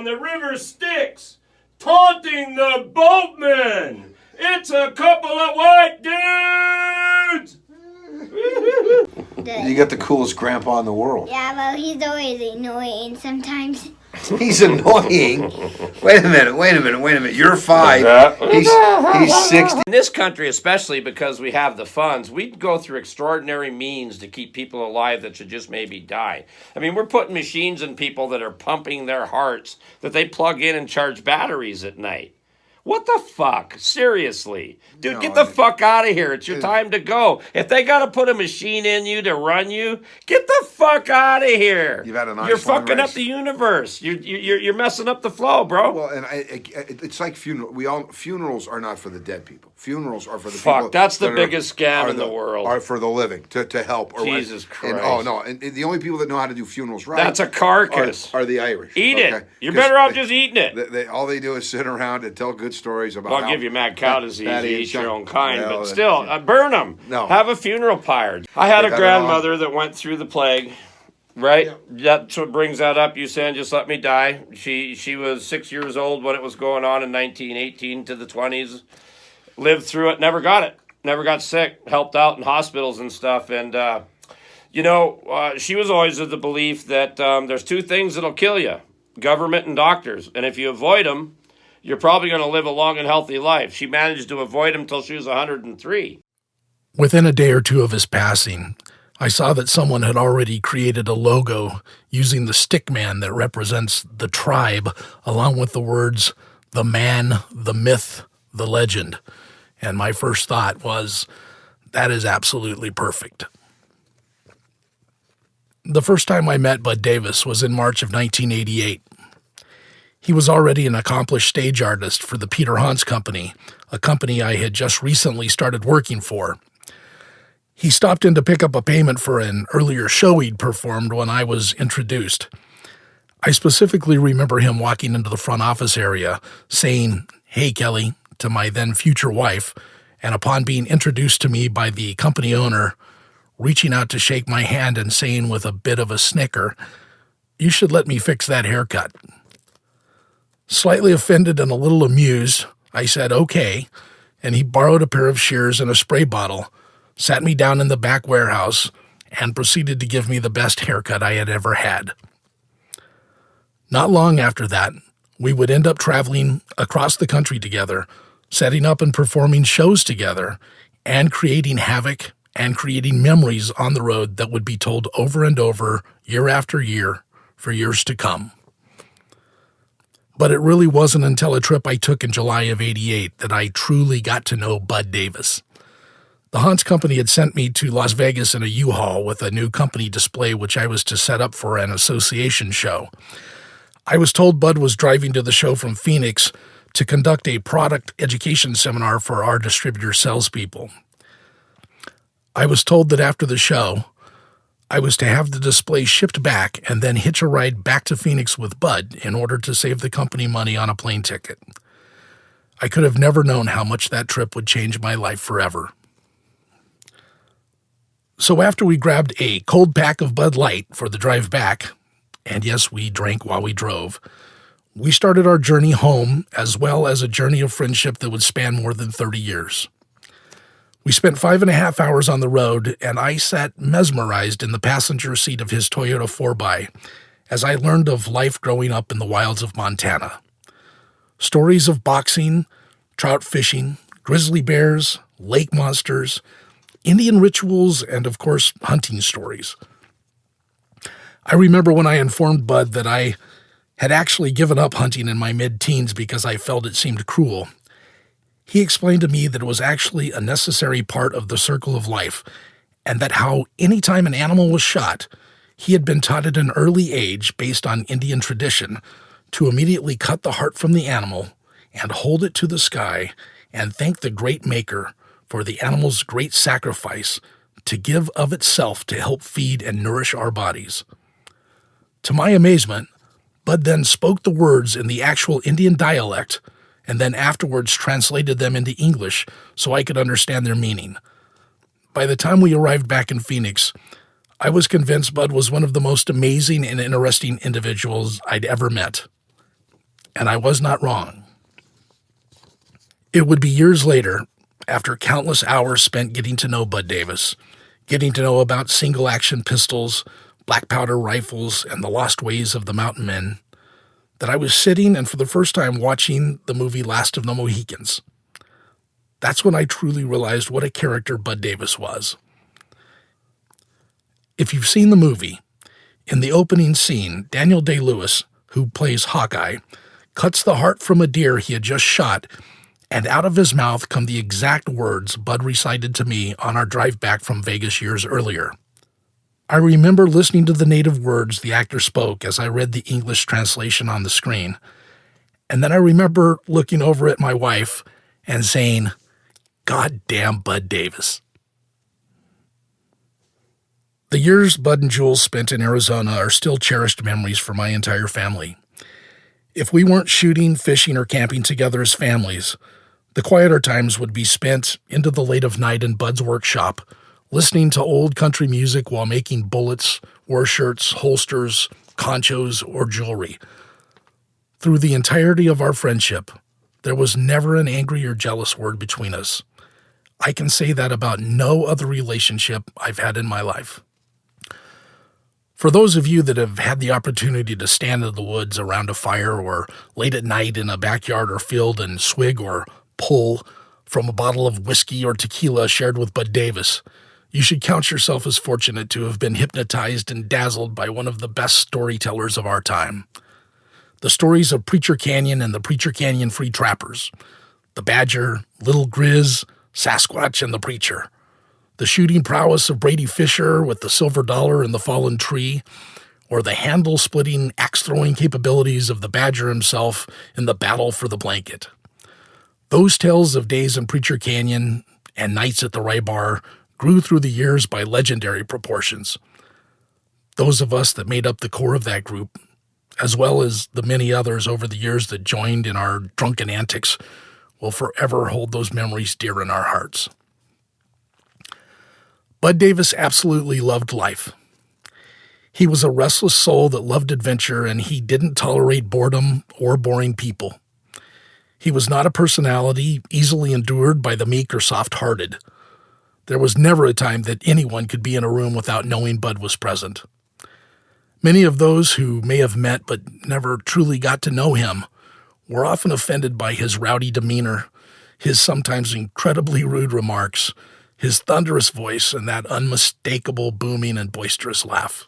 the river Styx, taunting the boatmen. It's a couple of white dudes! You got the coolest grandpa in the world. Yeah, well, he's always annoying sometimes. He's annoying. Wait a minute. You're 5. He's 60. In this country, especially because we have the funds, we go through extraordinary means to keep people alive that should just maybe die. I mean, we're putting machines in people that are pumping their hearts that they plug in and charge batteries at night. What the fuck? Seriously. Dude, No, get the fuck out of here. It's your time to go. If they got to put a machine in you to run you, get the fuck out of here. You've had a nice You're long fucking race. up the universe. You're messing up the flow, bro. Well, and it's like funerals are not for the dead people. Funerals are for the Fuck, people. that's the that biggest scam in the world. Are for the living to help. Jesus Christ. And the only people that know how to do funerals right. That's a carcass. Are the Irish. Eat okay? it. You're better off just eating it. All they do is sit around and tell good stories about. Well, how I'll give you mad cow disease. Patty You and eat your Chuck- own kind, Well, but still, burn them. No. Have a funeral pyre. I had They a got it grandmother that went through the plague. Right? Yeah. That's what brings that up. You saying just let me die. She was 6 years old when it was going on in 1918 to the 20s. Lived through it. Never got it. Never got sick. Helped out in hospitals and stuff. And, she was always of the belief that there's two things that'll kill you. Government and doctors. And if you avoid them, you're probably going to live a long and healthy life. She managed to avoid them till she was 103. Within a day or two of his passing, I saw that someone had already created a logo using the stick man that represents the tribe, along with the words, the man, the myth, the legend. And my first thought was, that is absolutely perfect. The first time I met Bud Davis was in March of 1988. He was already an accomplished stage artist for the Peter Hans Company, a company I had just recently started working for. He stopped in to pick up a payment for an earlier show he'd performed when I was introduced. I specifically remember him walking into the front office area, saying, "Hey, Kelly," to my then future wife, and upon being introduced to me by the company owner, reaching out to shake my hand and saying with a bit of a snicker, "You should let me fix that haircut." Slightly offended and a little amused, I said, "Okay," and he borrowed a pair of shears and a spray bottle, sat me down in the back warehouse, and proceeded to give me the best haircut I had ever had. Not long after that, we would end up traveling across the country together, setting up and performing shows together, and creating havoc and creating memories on the road that would be told over and over, year after year, for years to come. But it really wasn't until a trip I took in July of '88 that I truly got to know Bud Davis. The Hans Company had sent me to Las Vegas in a U-Haul with a new company display which I was to set up for an association show. I was told Bud was driving to the show from Phoenix to conduct a product education seminar for our distributor salespeople. I was told that after the show, I was to have the display shipped back and then hitch a ride back to Phoenix with Bud in order to save the company money on a plane ticket. I could have never known how much that trip would change my life forever. So after we grabbed a cold pack of Bud Light for the drive back, and yes, we drank while we drove, we started our journey home as well as a journey of friendship that would span more than 30 years. We spent 5.5 hours on the road, and I sat mesmerized in the passenger seat of his Toyota 4x as I learned of life growing up in the wilds of Montana. Stories of boxing, trout fishing, grizzly bears, lake monsters, Indian rituals, and of course, hunting stories. I remember when I informed Bud that I had actually given up hunting in my mid-teens because I felt it seemed cruel. He explained to me that it was actually a necessary part of the circle of life, and that how any time an animal was shot, he had been taught at an early age, based on Indian tradition, to immediately cut the heart from the animal and hold it to the sky and thank the great maker for the animal's great sacrifice to give of itself to help feed and nourish our bodies. To my amazement, Bud then spoke the words in the actual Indian dialect and then afterwards translated them into English so I could understand their meaning. By the time we arrived back in Phoenix, I was convinced Bud was one of the most amazing and interesting individuals I'd ever met. and I was not wrong. It would be years later, after countless hours spent getting to know Bud Davis, getting to know about single-action pistols, black powder rifles, and the lost ways of the mountain men, that I was sitting and for the first time watching the movie Last of the Mohicans. That's when I truly realized what a character Bud Davis was. If you've seen the movie, in the opening scene, Daniel Day-Lewis, who plays Hawkeye, cuts the heart from a deer he had just shot, and out of his mouth come the exact words Bud recited to me on our drive back from Vegas years earlier. I remember listening to the native words the actor spoke as I read the English translation on the screen, and then I remember looking over at my wife and saying, "God damn Bud Davis." The years Bud and Jules spent in Arizona are still cherished memories for my entire family. If we weren't shooting, fishing, or camping together as families, the quieter times would be spent into the late of night in Bud's workshop, listening to old country music while making bullets, war shirts, holsters, conchos, or jewelry. Through the entirety of our friendship, there was never an angry or jealous word between us. I can say that about no other relationship I've had in my life. For those of you that have had the opportunity to stand in the woods around a fire or late at night in a backyard or field and swig or pull from a bottle of whiskey or tequila shared with Bud Davis, you should count yourself as fortunate to have been hypnotized and dazzled by one of the best storytellers of our time. The stories of Preacher Canyon and the Preacher Canyon Free Trappers, the Badger, Little Grizz, Sasquatch, and the Preacher. The shooting prowess of Brady Fisher with the silver dollar and the fallen tree, or the handle-splitting, axe-throwing capabilities of the Badger himself in the battle for the blanket. Those tales of days in Preacher Canyon and nights at the Rye Bar grew through the years by legendary proportions. Those of us that made up the core of that group, as well as the many others over the years that joined in our drunken antics, will forever hold those memories dear in our hearts. Bud Davis absolutely loved life. He was a restless soul that loved adventure, and he didn't tolerate boredom or boring people. He was not a personality easily endured by the meek or soft-hearted. There was never a time that anyone could be in a room without knowing Bud was present. Many of those who may have met but never truly got to know him were often offended by his rowdy demeanor, his sometimes incredibly rude remarks, his thunderous voice, and that unmistakable booming and boisterous laugh.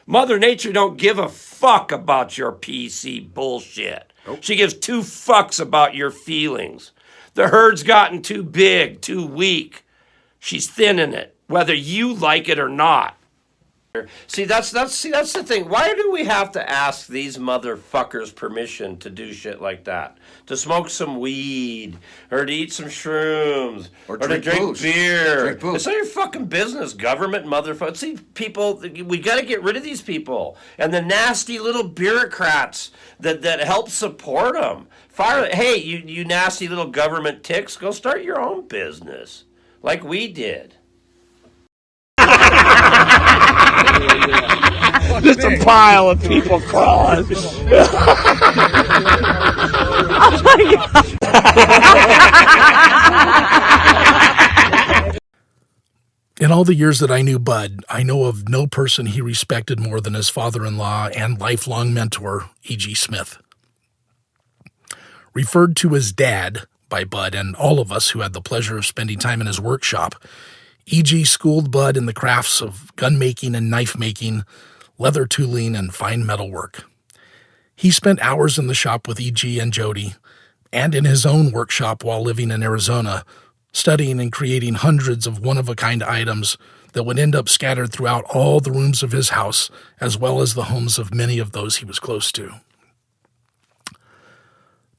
Mother Nature don't give a fuck about your PC bullshit. Nope. She gives two fucks about your feelings. The herd's gotten too big, too weak. She's thinning it, whether you like it or not. See, that's the thing. Why do we have to ask these motherfuckers permission to do shit like that? To smoke some weed, or to eat some shrooms, or to drink beer. It's not your fucking business, government motherfuckers. See, people, we got to get rid of these people and the nasty little bureaucrats that help support them. Hey, you nasty little government ticks, go start your own business, like we did. Just a pile of people crawling. Oh my God. In all the years that I knew Bud, I know of no person he respected more than his father-in-law and lifelong mentor, E.G. Smith. Referred to as Dad by Bud and all of us who had the pleasure of spending time in his workshop, E.G. schooled Bud in the crafts of gun making and knife making, leather tooling, and fine metal work. He spent hours in the shop with E.G. and Jody, and in his own workshop while living in Arizona, studying and creating hundreds of one-of-a-kind items that would end up scattered throughout all the rooms of his house, as well as the homes of many of those he was close to.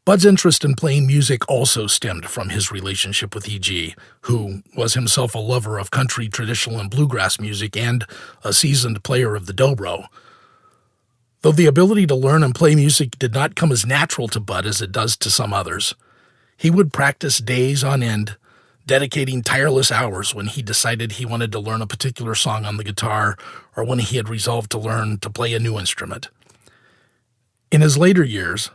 Bud's interest in playing music also stemmed from his relationship with E.G., who was himself a lover of country, traditional, and bluegrass music and a seasoned player of the dobro. Though the ability to learn and play music did not come as natural to Bud as it does to some others, he would practice days on end, dedicating tireless hours when he decided he wanted to learn a particular song on the guitar or when he had resolved to learn to play a new instrument. In his later years,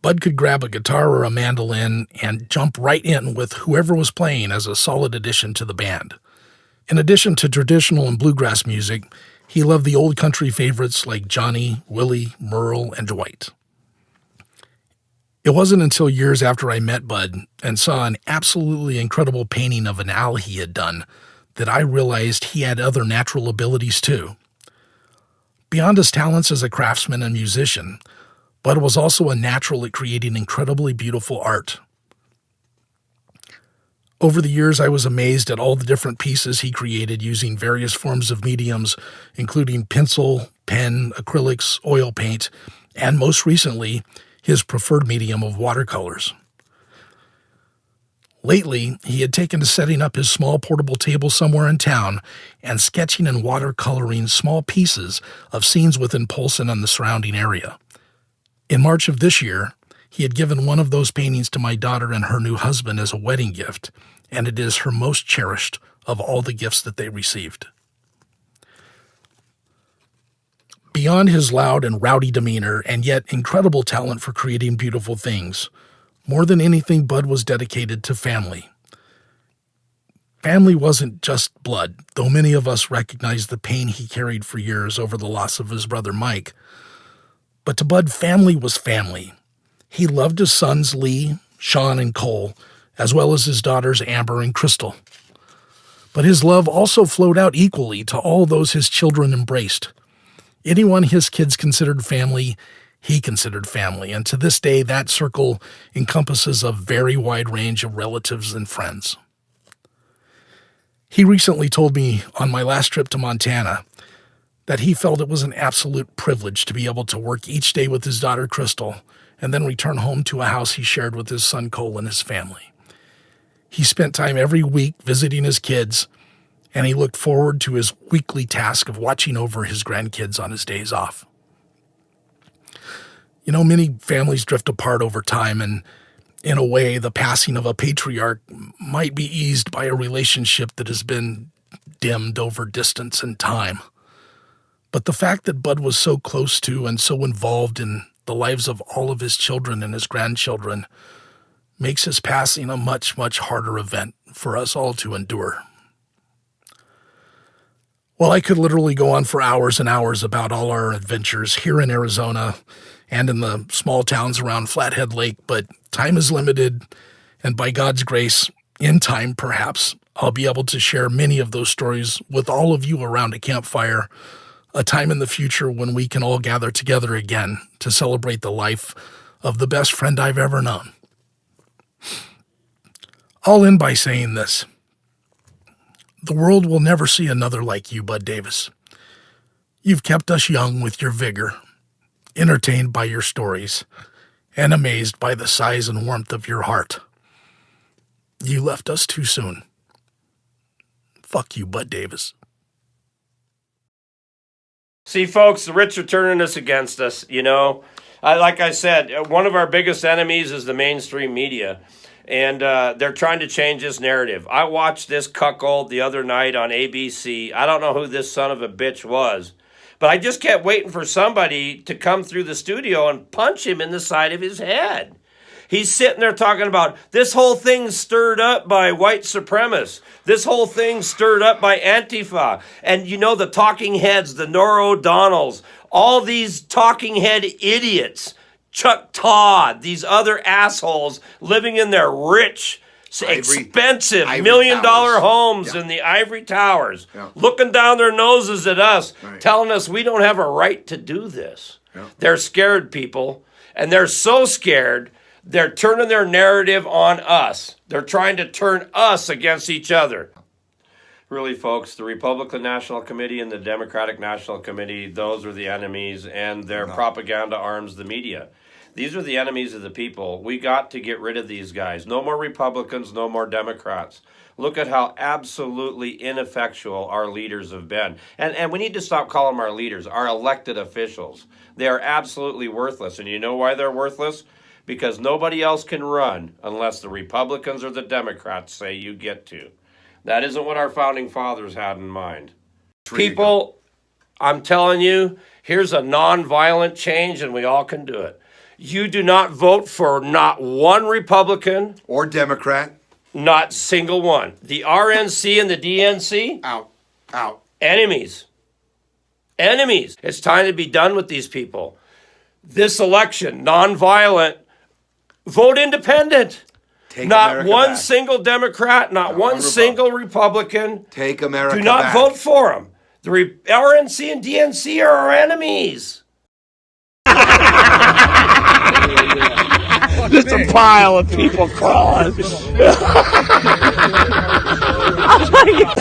Bud could grab a guitar or a mandolin and jump right in with whoever was playing as a solid addition to the band. In addition to traditional and bluegrass music, he loved the old country favorites like Johnny, Willie, Merle, and Dwight. It wasn't until years after I met Bud and saw an absolutely incredible painting of an owl he had done that I realized he had other natural abilities too. Beyond his talents as a craftsman and musician, Bud was also a natural at creating incredibly beautiful art. Over the years, I was amazed at all the different pieces he created using various forms of mediums, including pencil, pen, acrylics, oil paint, and most recently, his preferred medium of watercolors. Lately, he had taken to setting up his small portable table somewhere in town and sketching and watercoloring small pieces of scenes within Polson and the surrounding area. In March of this year, he had given one of those paintings to my daughter and her new husband as a wedding gift, and it is her most cherished of all the gifts that they received. Beyond his loud and rowdy demeanor and yet incredible talent for creating beautiful things, more than anything, Bud was dedicated to family. Family wasn't just blood, though many of us recognize the pain he carried for years over the loss of his brother Mike. But to Bud, family was family. He loved his sons Lee, Sean, and Cole, as well as his daughters Amber and Crystal. But his love also flowed out equally to all those his children embraced. Anyone his kids considered family, he considered family, and to this day that circle encompasses a very wide range of relatives and friends. He recently told me on my last trip to Montana that he felt it was an absolute privilege to be able to work each day with his daughter Crystal and then return home to a house he shared with his son Cole and his family. He spent time every week visiting his kids, and he looked forward to his weekly task of watching over his grandkids on his days off. You know, many families drift apart over time, and in a way, the passing of a patriarch might be eased by a relationship that has been dimmed over distance and time. But the fact that Bud was so close to and so involved in the lives of all of his children and his grandchildren makes his passing a much, much harder event for us all to endure. Well, I could literally go on for hours and hours about all our adventures here in Arizona and in the small towns around Flathead Lake, but time is limited, and by God's grace, in time perhaps, I'll be able to share many of those stories with all of you around a campfire, a time in the future when we can all gather together again to celebrate the life of the best friend I've ever known. I'll end by saying this. The world will never see another like you, Bud Davis. You've kept us young with your vigor, entertained by your stories, and amazed by the size and warmth of your heart. You left us too soon. Fuck you, Bud Davis. See, folks, the rich are turning us against us, you know. Like I said, one of our biggest enemies is the mainstream media. And they're trying to change this narrative. I watched this cuckold the other night on ABC. I don't know who this son of a bitch was. But I just kept waiting for somebody to come through the studio and punch him in the side of his head. He's sitting there talking about this whole thing stirred up by white supremacists. This whole thing stirred up by Antifa. And you know, the talking heads, the Norah O'Donnells, all these talking head idiots, Chuck Todd, these other assholes living in their rich, expensive $1 million homes in the ivory towers, looking down their noses at us, telling us we don't have a right to do this. They're scared people, and they're so scared, they're turning their narrative on us. They're trying to turn us against each other. Really, folks, the Republican National Committee and the Democratic National Committee, those are the enemies, and their propaganda arms the media. These are the enemies of the people. We got to get rid of these guys. No more Republicans, no more Democrats. Look at how absolutely ineffectual our leaders have been. And we need to stop calling them our leaders, our elected officials. They are absolutely worthless. And you know why they're worthless? Because nobody else can run unless the Republicans or the Democrats say you get to. That isn't what our founding fathers had in mind. People, I'm telling you, here's a nonviolent change, and we all can do it. You do not vote for not one Republican, Or Democrat. not single one. The RNC and the DNC, Out. Out. enemies. Enemies. It's time to be done with these people. This election, nonviolent, vote independent. Take Not America one back. single Democrat, not one single Republican. Take America Do not back. vote for them. The RNC and DNC are our enemies. Just a pile of people crawling. Oh my God.